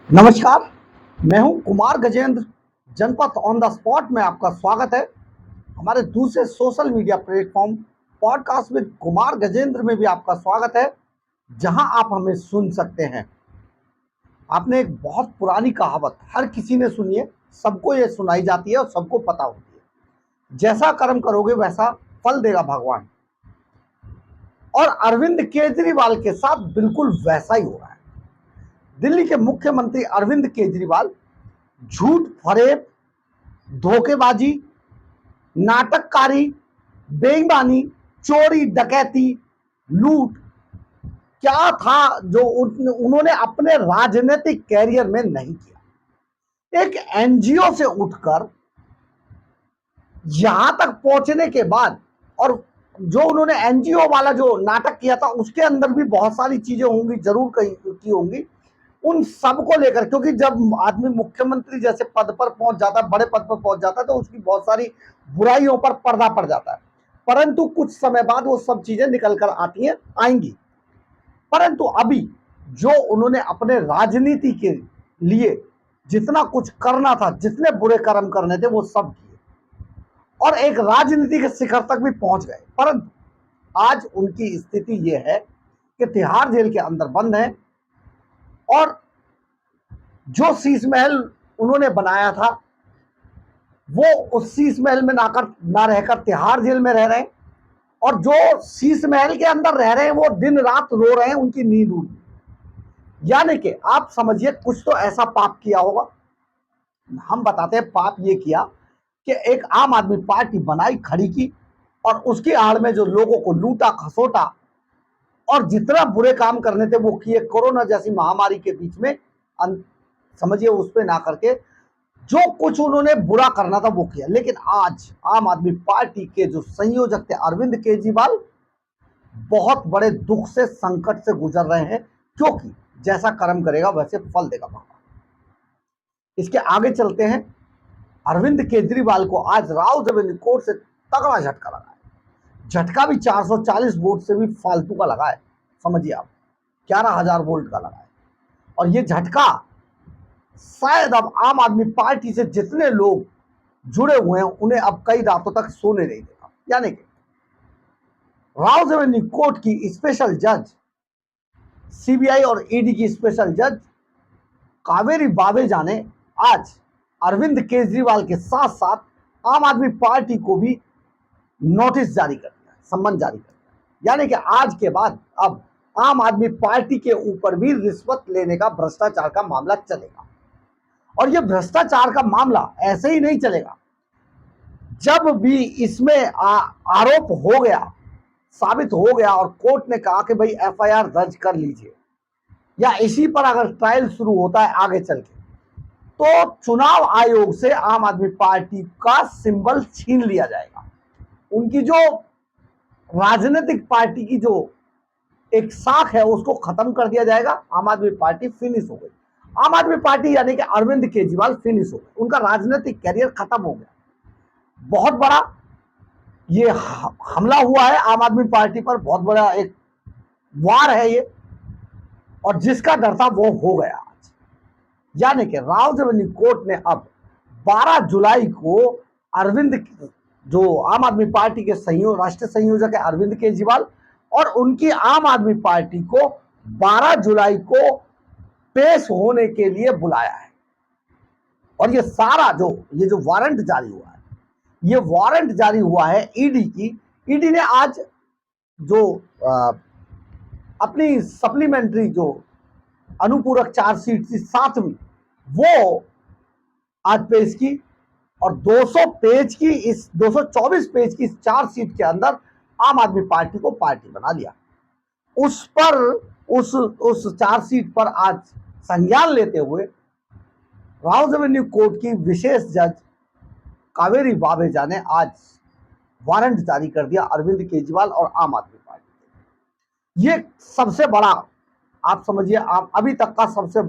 नमस्कार, मैं हूं कुमार गजेंद्र। जनपथ ऑन द स्पॉट में आपका स्वागत है। हमारे दूसरे social media platform podcast with Kumar Gajendra में भी आपका स्वागत है, जहां आप हमें सुन सकते हैं। आपने एक बहुत पुरानी कहावत हर किसी ने सुनी है, सबको ये सुनाई जाती है और सबको पता होती है, जैसा कर्म करोगे वैसा फल देगा भगवान। और अरविंद केजरीवाल के साथ बिल्कुल वैसा ही हो रहा है। दिल्ली के मुख्यमंत्री अरविंद केजरीवाल झूठ फरेब, धोखेबाजी, नाटककारी, बेईमानी, चोरी, डकैती, लूट क्या था जो उन्होंने अपने राजनीतिक कैरियर में नहीं किया। एक एनजीओ से उठकर यहां तक पहुंचने के बाद, और जो उन्होंने एनजीओ वाला जो नाटक किया था उसके अंदर भी बहुत सारी चीजें होंगी, जरूर की होंगी। उन सबको लेकर, क्योंकि जब आदमी मुख्यमंत्री जैसे पद पर पहुंच जाता है, बड़े पद पर पहुंच जाता है, तो उसकी बहुत सारी बुराइयों पर पर्दा पड़ जाता है। परंतु कुछ समय बाद वो सब चीजें निकल कर आती हैं, आएंगी। परंतु अभी जो उन्होंने अपने राजनीति के लिए जितना कुछ करना था, जितने बुरे कर्म करने थे, वो सब किए और एक राजनीति के शिखर तक भी पहुंच गए। परंतु आज उनकी स्थिति ये है कि तिहाड़ जेल के अंदर बंद है और जो शीश महल उन्होंने बनाया था वो उस शीश महल में ना रहकर तिहाड़ जेल में रह रहे हैं। और जो शीश महल के अंदर रह रहे हैं वो दिन रात रो रहे हैं, उनकी नींद उड़ गई। यानी कि आप समझिए कुछ तो ऐसा पाप किया होगा। हम बताते हैं पाप ये किया कि एक आम आदमी पार्टी बनाई, खड़ी की, और उसकी आड़ में जो लोगों को लूटा खसोटा और जितना बुरे काम करने थे वो किए। कोरोना जैसी महामारी के बीच में समझिए उस पर ना करके जो कुछ उन्होंने बुरा करना था वो किया। लेकिन आज आम आदमी पार्टी के जो संयोजक थे अरविंद केजरीवाल बहुत बड़े दुख से, संकट से गुजर रहे हैं, क्योंकि जैसा कर्म करेगा वैसे फल देगा भगवान। इसके आगे चलते हैं। अरविंद केजरीवाल को आज राउज़ कोर्ट से तगड़ा झटका लगा है। झटका भी 440 वोट से भी फालतू का लगा है। समझिए आप, 11,000 वोल्ट का लगा है। और ये झटका शायद अब आम आदमी पार्टी से जितने लोग जुड़े हुए हैं उन्हें अब कई रातों तक सोने नहीं देगा। यानी कि राउज़ कोर्ट की स्पेशल जज, सीबीआई और ईडी की स्पेशल जज कावेरी बावेजा ने आज अरविंद केजरीवाल के साथ साथ आम आदमी पार्टी को भी नोटिस जारी कर दिया, सम्मन जारी कर दिया। यानी कि आज के बाद अब आम आदमी पार्टी के ऊपर भी रिश्वत लेने का, भ्रष्टाचार का मामला चलेगा। और यह भ्रष्टाचार का मामला ऐसे ही नहीं चलेगा। जब भी इसमें आरोप हो गया, साबित हो गया और कोर्ट ने कहा कि भाई एफआईआर दर्ज कर लीजिए, या इसी पर अगर ट्रायल शुरू होता है आगे चल के, तो चुनाव आयोग से आम आदमी पार्टी का सिंबल छीन लिया जाएगा। उनकी जो राजनीतिक पार्टी की जो एक शाख है उसको खत्म कर दिया जाएगा। आम आदमी पार्टी फिनिश हो गई। आम आदमी पार्टी यानी कि अरविंद केजरीवाल फिनिश हो गए, उनका राजनीतिक कैरियर खत्म हो गया। बहुत बड़ा ये हमला हुआ है आम आदमी पार्टी पर, बहुत बड़ा एक वार है ये, और जिसका डर था वो हो गया आज। यानी कि राउज़ कोर्ट ने अब 12 जुलाई को अरविंद, जो आम आदमी पार्टी के राष्ट्रीय संयोजक है अरविंद केजरीवाल, और उनकी आम आदमी पार्टी को 12 जुलाई को पेश होने के लिए बुलाया है। और ये सारा ये जो वारंट जारी हुआ है, ये वारंट जारी हुआ है ईडी की। ईडी ने आज जो अपनी सप्लीमेंट्री जो अनुपूरक चार्जशीट थी 7वीं, वो आज पेश की। और 224 पेज की इस चार्जशीट के अंदर आम आदमी पार्टी को पार्टी बना लिया। उस पर उस चार्जशीट पर आज संज्ञान लेते हुए राउज़ कोर्ट की विशेष जज कावेरी बावेजा ने आज वारंट जारी कर दिया अरविंद केजरीवाल और आम आदमी पार्टी। ये सबसे बड़ा, आप समझिए, अभी तक का सबसे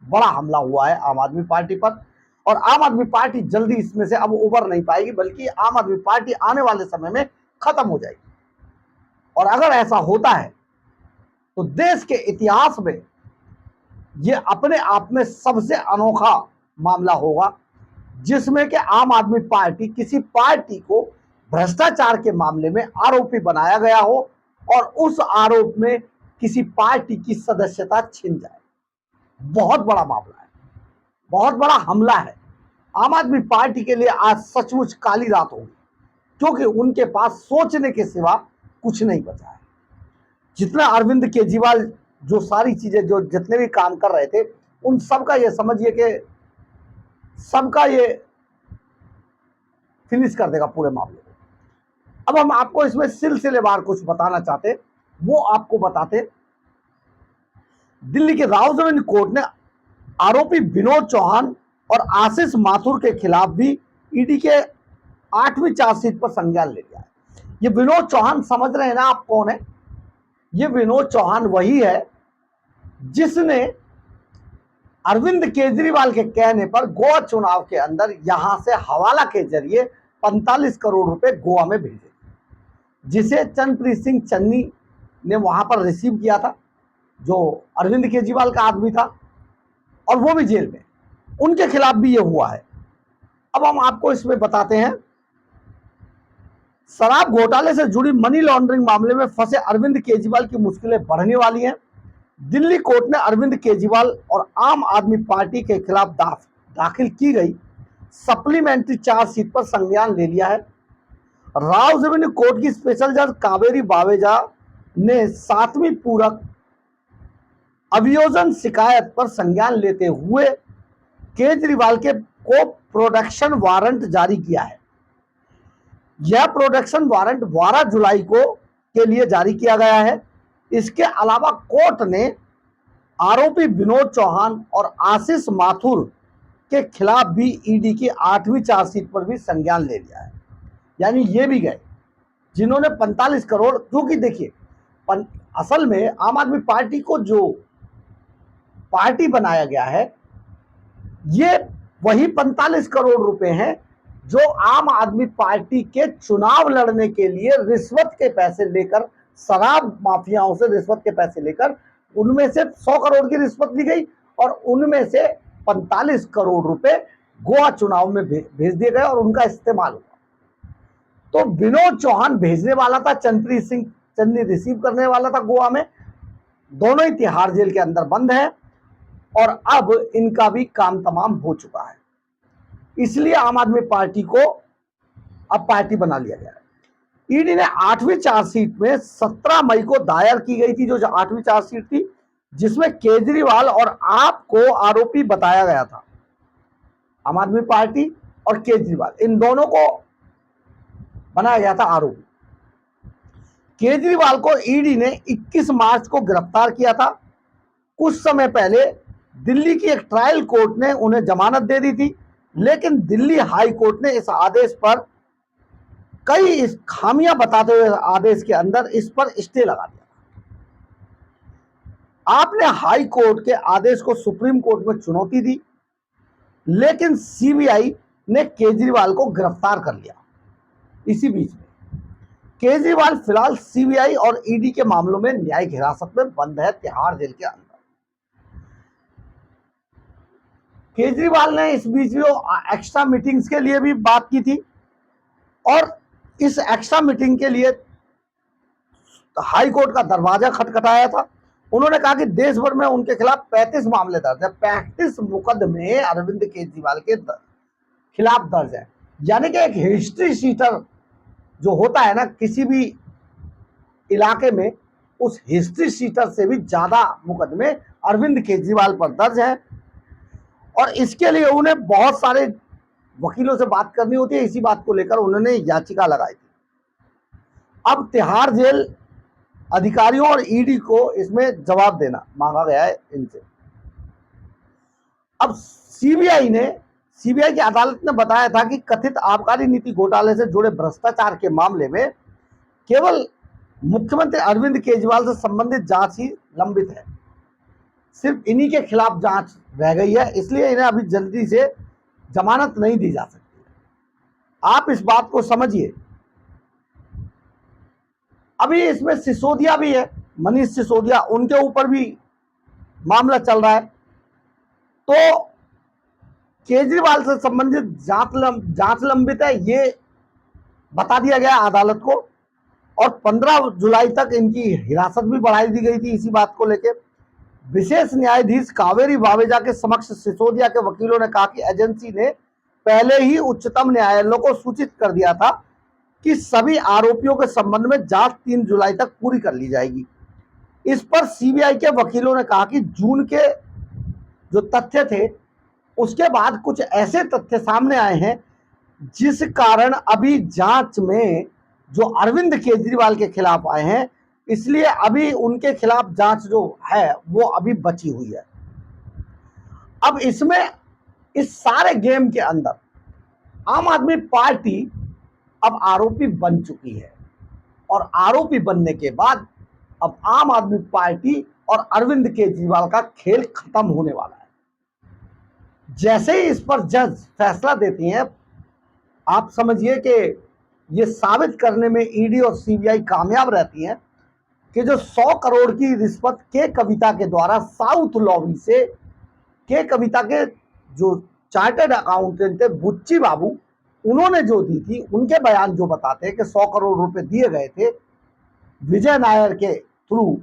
बड़ा हमला हुआ है आम आदमी पार्टी पर। और आम आदमी पार्टी जल्दी इसमें से अब उबर नहीं पाएगी, बल्कि आम आदमी पार्टी आने वाले समय में खत्म हो जाएगी। और अगर ऐसा होता है तो देश के इतिहास में ये अपने आप में सबसे अनोखा मामला होगा जिसमें कि आम आदमी पार्टी किसी पार्टी को भ्रष्टाचार के मामले में आरोपी बनाया गया हो और उस आरोप में किसी पार्टी की सदस्यता छिन जाए। बहुत बड़ा मामला है, बहुत बड़ा हमला है। आम आदमी पार्टी के लिए आज सचमुच काली रात होगी, क्योंकि उनके पास सोचने के सिवा कुछ नहीं बचा है। जितना अरविंद केजरीवाल जो सारी चीजें जो जितने भी काम कर रहे थे, उन सबका ये समझिए कि सबका ये फिनिश कर देगा पूरे मामले को। अब हम आपको इसमें सिलसिलेवार कुछ बताना चाहते, वो आपको बताते। दिल्ली के राउजमेंट कोर्ट ने आरोपी विनोद चौहान और आशीष माथुर के खिलाफ भी ईडी के 8वीं चार्जशीट पर संज्ञान ले लिया है। ये विनोद चौहान समझ रहे हैं ना आप कौन है? ये विनोद चौहान वही है जिसने अरविंद केजरीवाल के कहने पर गोवा चुनाव के अंदर यहां से हवाला के जरिए 45 करोड़ रुपए गोवा में भेजे, जिसे चंद्रप्रीत सिंह चन्नी ने वहां पर रिसीव किया था, जो अरविंद केजरीवाल का आदमी था, और वो भी जेल में। उनके खिलाफ भी ये हुआ है। अब हम आपको इसमें बताते हैं। शराब घोटाले से जुड़ी मनी लॉन्ड्रिंग मामले में फंसे अरविंद केजरीवाल की मुश्किलें बढ़ने वाली हैं। दिल्ली कोर्ट ने अरविंद केजरीवाल और आम आदमी पार्टी के खिलाफ दाखिल की गई सप्लीमेंट्री चार्जशीट पर संज्ञान ले लिया है। राउजमेंट कोर्ट की स्पेशल जज कावेरी बावेजा ने 7वीं पूरक अभियोजन शिकायत पर संज्ञान लेते हुए केजरीवाल के को प्रोडक्शन वारंट जारी किया है। यह प्रोडक्शन वारंट 12 जुलाई को के लिए जारी किया गया है। इसके अलावा कोर्ट ने आरोपी विनोद चौहान और आशीष माथुर के खिलाफ भी ईडी की 8वीं चार्जशीट पर भी संज्ञान ले लिया है। यानी ये भी गए जिन्होंने 45 करोड़, क्योंकि देखिए असल में आम आदमी पार्टी को जो पार्टी बनाया गया है, ये वही 45 करोड़ रुपए हैं जो आम आदमी पार्टी के चुनाव लड़ने के लिए रिश्वत के पैसे लेकर, शराब माफियाओं से रिश्वत के पैसे लेकर, उनमें से 100 करोड़ की रिश्वत ली गई और उनमें से 45 करोड़ रुपए गोवा चुनाव में भेज दिए गए और उनका इस्तेमाल हुआ। तो विनोद चौहान भेजने वाला था, चंद्रप्रीत सिंह चन्नी रिसीव करने वाला था गोवा में। दोनों ही तिहाड़ जेल के अंदर बंद है और अब इनका भी काम तमाम हो चुका है। इसलिए आम आदमी पार्टी को अब पार्टी बना लिया गया है। ईडी ने 8वीं चार्जशीट में 17 मई को दायर की गई थी, जो 8वीं चार्जशीट थी, जिसमें केजरीवाल और आप को आरोपी बताया गया था। आम आदमी पार्टी और केजरीवाल, इन दोनों को बनाया गया था आरोपी। केजरीवाल को ईडी ने 21 मार्च को गिरफ्तार किया था। कुछ समय पहले दिल्ली की एक ट्रायल कोर्ट ने उन्हें जमानत दे दी थी, लेकिन दिल्ली हाई कोर्ट ने इस आदेश पर कई खामियां बताते हुए आदेश के अंदर इस पर स्टे लगा दिया। आपने हाई कोर्ट के आदेश को सुप्रीम कोर्ट में चुनौती दी, लेकिन सीबीआई ने केजरीवाल को गिरफ्तार कर लिया। इसी बीच में केजरीवाल फिलहाल सीबीआई और ईडी के मामलों में न्यायिक हिरासत में बंद है तिहाड़ जेल के अंदर। केजरीवाल ने इस बीच में एक्स्ट्रा मीटिंग्स के लिए भी बात की थी और इस एक्स्ट्रा मीटिंग के लिए हाई कोर्ट का दरवाजा खटखटाया था। उन्होंने कहा कि देश भर में उनके खिलाफ 35 मामले दर्ज है, 35 मुकदमे अरविंद केजरीवाल के खिलाफ दर्ज है। यानी कि एक हिस्ट्री शीटर जो होता है ना किसी भी इलाके में, उस हिस्ट्री शीटर से भी ज्यादा मुकदमे अरविंद केजरीवाल पर दर्ज है और इसके लिए उन्हें बहुत सारे वकीलों से बात करनी होती है। इसी बात को लेकर उन्होंने याचिका लगाई थी। अब तिहाड़ जेल अधिकारियों और ईडी को इसमें जवाब देना मांगा गया है इनसे। अब सीबीआई की अदालत ने बताया था कि कथित आबकारी नीति घोटाले से जुड़े भ्रष्टाचार के मामले में केवल मुख्यमंत्री अरविंद केजरीवाल से संबंधित जांच ही लंबित है। सिर्फ इन्हीं के खिलाफ जांच रह गई है, इसलिए इन्हें अभी जल्दी से जमानत नहीं दी जा सकती। आप इस बात को समझिए। अभी इसमें सिसोदिया भी है, मनीष सिसोदिया, उनके ऊपर भी मामला चल रहा है। तो केजरीवाल से संबंधित जांच लंबित है, ये बता दिया गया अदालत को, और 15 जुलाई तक इनकी हिरासत भी बढ़ाई दी गई थी इसी बात को लेकर। विशेष न्यायाधीश कावेरी बावेजा के समक्ष सिसोदिया के वकीलों ने कहा कि एजेंसी ने पहले ही उच्चतम न्यायालय को सूचित कर दिया था कि सभी आरोपियों के संबंध में जांच 3 जुलाई तक पूरी कर ली जाएगी। इस पर सीबीआई के वकीलों ने कहा कि जून के जो तथ्य थे उसके बाद कुछ ऐसे तथ्य सामने आए हैं जिस कारण अभी जांच में जो अरविंद केजरीवाल के खिलाफ आए हैं, इसलिए अभी उनके खिलाफ जांच जो है वो अभी बची हुई है। अब इसमें इस सारे गेम के अंदर आम आदमी पार्टी अब आरोपी बन चुकी है, और आरोपी बनने के बाद अब आम आदमी पार्टी और अरविंद केजरीवाल का खेल खत्म होने वाला है। जैसे ही इस पर जज फैसला देती हैं, आप समझिए कि ये साबित करने में ईडी और सीबीआई कामयाब रहती हैं कि जो 100 करोड़ की रिश्वत के कविता के द्वारा साउथ लॉबी से के कविता के जो चार्टर्ड अकाउंटेंट थे बुच्ची बाबू, उन्होंने जो दी थी, उनके बयान जो बताते हैं कि 100 करोड़ रुपए दिए गए थे विजय नायर के थ्रू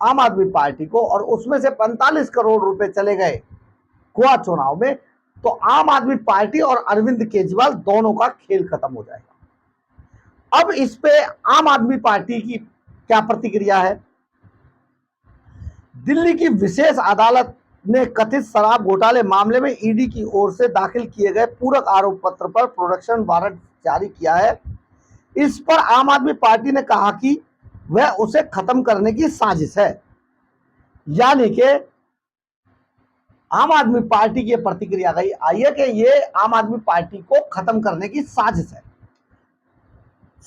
आम आदमी पार्टी को, और उसमें से 45 करोड़ रुपए चले गए गोवा चुनाव में, तो आम आदमी पार्टी और अरविंद केजरीवाल दोनों का खेल खत्म हो जाएगा। अब इस पे आम आदमी पार्टी की क्या प्रतिक्रिया है? दिल्ली की विशेष अदालत ने कथित शराब घोटाले मामले में ईडी की ओर से दाखिल किए गए पूरक आरोप पत्र पर प्रोडक्शन वारंट जारी किया है। इस पर आम आदमी पार्टी ने कहा कि वह उसे खत्म करने की साजिश है, यानी कि आम आदमी पार्टी की प्रतिक्रिया आई है कि ये आम आदमी पार्टी को खत्म करने की साजिश है।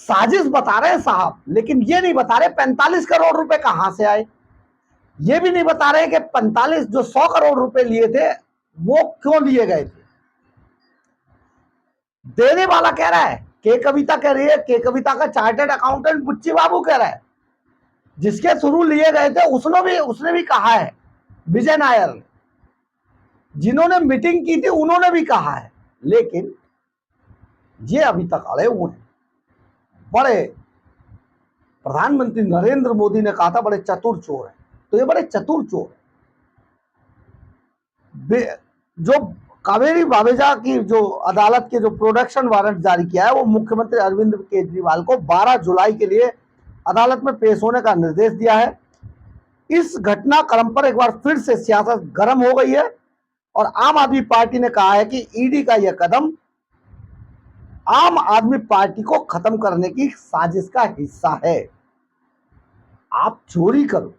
साजिश बता रहे हैं साहब, लेकिन ये नहीं बता रहे 45 करोड़ रुपए कहां से आए, ये भी नहीं बता रहे कि 45 जो 100 करोड़ रुपए लिए थे वो क्यों लिए गए थे। देने वाला कह रहा है के कविता कह रही है, के कविता का चार्टर्ड अकाउंटेंट बुच्ची बाबू कह रहा है, जिसके थ्रू लिए गए थे उसने भी कहा है, विजय नायर ने, जिन्होंने मीटिंग की थी उन्होंने भी कहा है, लेकिन ये अभी तक अड़े हुए हैं। बड़े प्रधानमंत्री नरेंद्र मोदी ने कहा था बड़े चतुर चोर हैं, तो ये बड़े चतुर चोर हैं। जो कावेरी बावेजा की जो अदालत के जो प्रोडक्शन वारंट जारी किया है वो मुख्यमंत्री अरविंद केजरीवाल को 12 जुलाई के लिए अदालत में पेश होने का निर्देश दिया है। इस घटनाक्रम पर एक बार फिर से सियासत गर्म हो गई है, और आम आदमी पार्टी ने कहा है कि ईडी का यह कदम आम आदमी पार्टी को खत्म करने की साजिश का हिस्सा है। आप चोरी करो,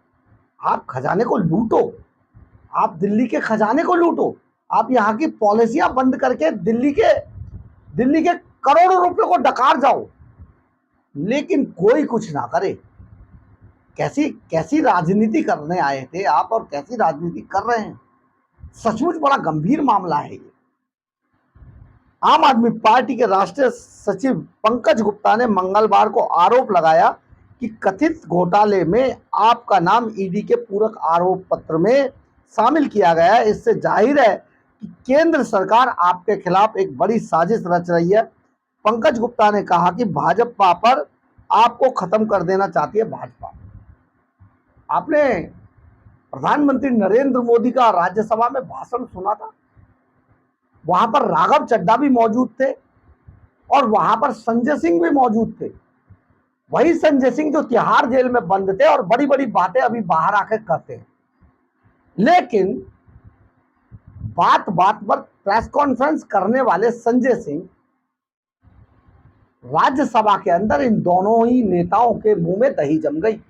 आप खजाने को लूटो, आप दिल्ली के खजाने को लूटो, आप यहाँ की पॉलिसियां बंद करके दिल्ली के करोड़ों रुपए को डकार जाओ, लेकिन कोई कुछ ना करे। कैसी राजनीति करने आए थे आप, और कैसी राजनीति कर रहे हैं? सचमुच बड़ा गंभीर मामला है ये। आम आदमी पार्टी के राष्ट्रीय सचिव पंकज गुप्ता ने मंगलवार को आरोप लगाया कि कथित घोटाले में आपका नाम ईडी के पूरक आरोप पत्र में शामिल किया गया है। इससे जाहिर है कि केंद्र सरकार आपके खिलाफ एक बड़ी साजिश रच रही है। पंकज गुप्ता ने कहा कि भाजपा पर आपको खत्म कर देना चाहती है भाजपा। आपने प्रधानमंत्री नरेंद्र मोदी का राज्यसभा में भाषण सुना था, वहां पर राघव चड्ढा भी मौजूद थे और वहां पर संजय सिंह भी मौजूद थे। वही संजय सिंह जो तिहाड़ जेल में बंद थे और बड़ी बड़ी बातें अभी बाहर आकर करते हैं। लेकिन बात बात पर प्रेस कॉन्फ्रेंस करने वाले संजय सिंह राज्यसभा के अंदर इन दोनों ही नेताओं के मुंह में दही जम गई,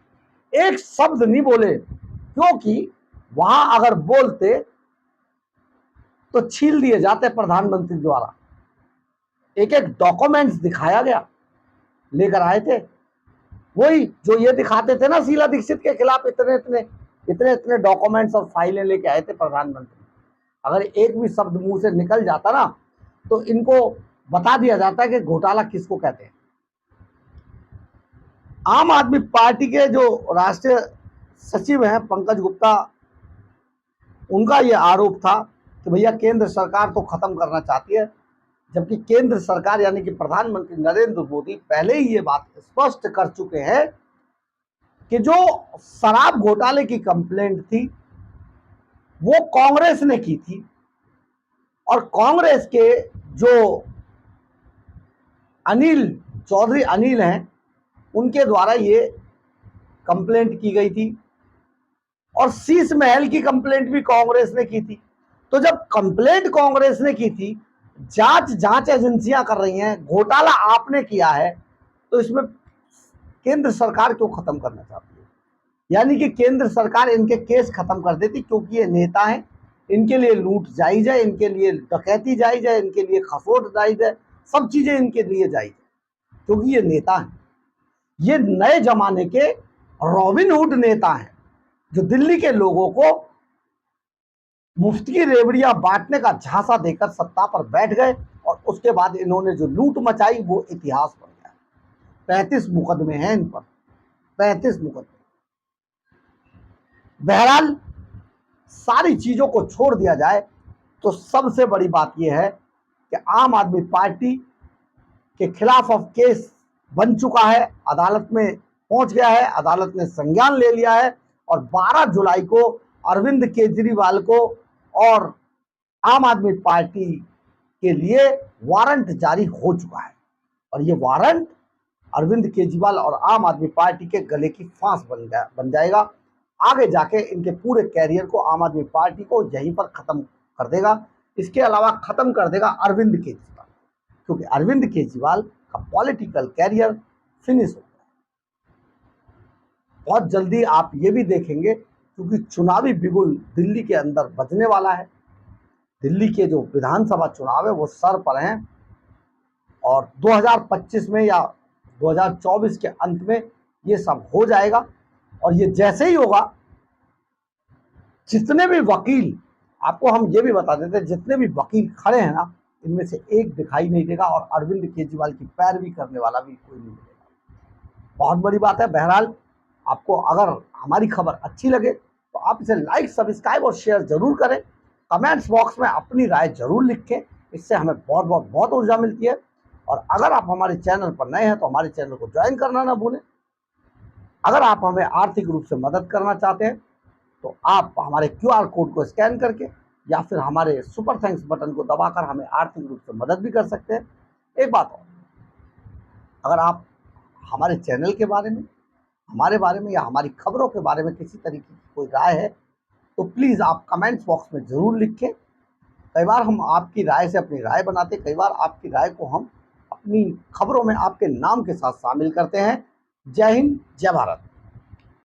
एक शब्द नहीं बोले, क्योंकि वहां अगर बोलते तो छील दिए जाते प्रधानमंत्री द्वारा। एक एक डॉक्यूमेंट्स दिखाया गया, लेकर आए थे, वही जो ये दिखाते थे ना शीला दीक्षित के खिलाफ इतने डॉक्यूमेंट्स और फाइलें लेके आए थे प्रधानमंत्री। अगर एक भी शब्द मुंह से निकल जाता ना तो इनको बता दिया जाता है कि घोटाला किसको कहते हैं। आम आदमी पार्टी के जो राष्ट्रीय सचिव हैं पंकज गुप्ता, उनका यह आरोप था कि भैया केंद्र सरकार तो खत्म करना चाहती है, जबकि केंद्र सरकार यानी कि प्रधानमंत्री नरेंद्र मोदी पहले ही ये बात स्पष्ट कर चुके हैं कि जो शराब घोटाले की कंप्लेंट थी वो कांग्रेस ने की थी, और कांग्रेस के जो चौधरी अनिल हैं उनके द्वारा ये कंप्लेंट की गई थी, और शीश महल की कंप्लेंट भी कांग्रेस ने की थी। तो जब कंप्लेंट कांग्रेस ने की थी, जांच एजेंसियां कर रही हैं, घोटाला आपने किया है, तो इसमें केंद्र सरकार क्यों खत्म करना चाहती है? यानी कि केंद्र सरकार इनके केस खत्म कर देती, क्योंकि ये नेता हैं, इनके लिए लूट जायज है, इनके लिए डकैती जायज है, इनके लिए खसोट जायज है, सब चीजें इनके लिए जायज है, क्योंकि ये नेता हैं। ये नए जमाने के रॉबिनहुड नेता हैं, जो दिल्ली के लोगों को मुफ्त की रेवड़ियां बांटने का झांसा देकर सत्ता पर बैठ गए, और उसके बाद इन्होंने जो लूट मचाई वो इतिहास बन गया। 35 मुकदमे हैं इन पर, 35 मुकदमे। बहरहाल सारी चीजों को छोड़ दिया जाए तो सबसे बड़ी बात यह है कि आम आदमी पार्टी के खिलाफ अब केस बन चुका है, अदालत में पहुंच गया है, अदालत ने संज्ञान ले लिया है, और 12 जुलाई को अरविंद केजरीवाल को और आम आदमी पार्टी के लिए वारंट जारी हो चुका है, और ये वारंट अरविंद केजरीवाल और आम आदमी पार्टी के गले की फांस बन जाएगा। आगे जाके इनके पूरे कैरियर को आम आदमी पार्टी को यहीं पर खत्म कर देगा। इसके अलावा खत्म कर देगा अरविंद केजरीवाल, क्योंकि अरविंद केजरीवाल का पॉलिटिकल कैरियर फिनिश हो गया। बहुत जल्दी आप ये भी देखेंगे, क्योंकि चुनावी बिगुल दिल्ली के अंदर बजने वाला है। दिल्ली के जो विधानसभा चुनाव है वो सर पर हैं, और 2025 में या 2024 के अंत में ये सब हो जाएगा। और ये जैसे ही होगा, जितने भी वकील, आपको हम ये भी बता देते हैं, जितने भी वकील खड़े हैं ना, इनमें से एक दिखाई नहीं देगा, और अरविंद केजरीवाल की पैरवी करने वाला भी कोई नहीं मिलेगा। बहुत बड़ी बात है। बहरहाल आपको अगर हमारी खबर अच्छी लगे तो आप इसे लाइक, सब्सक्राइब और शेयर जरूर करें। कमेंट्स बॉक्स में अपनी राय जरूर लिखें, इससे हमें बहुत ऊर्जा मिलती है। और अगर आप हमारे चैनल पर नए हैं तो हमारे चैनल को ज्वाइन करना ना भूलें। अगर आप हमें आर्थिक रूप से मदद करना चाहते हैं तो आप हमारे QR कोड को स्कैन करके या फिर हमारे सुपर थैंक्स बटन को दबाकर हमें आर्थिक रूप से मदद भी कर सकते हैं। एक बात और, अगर आप हमारे चैनल के बारे में, हमारे बारे में या हमारी खबरों के बारे में किसी तरीके की कोई राय है तो प्लीज़ आप कमेंट्स बॉक्स में ज़रूर लिखें। कई बार हम आपकी राय से अपनी राय बनाते, कई बार आपकी राय को हम अपनी खबरों में आपके नाम के साथ शामिल करते हैं। जय हिंद, जय भारत।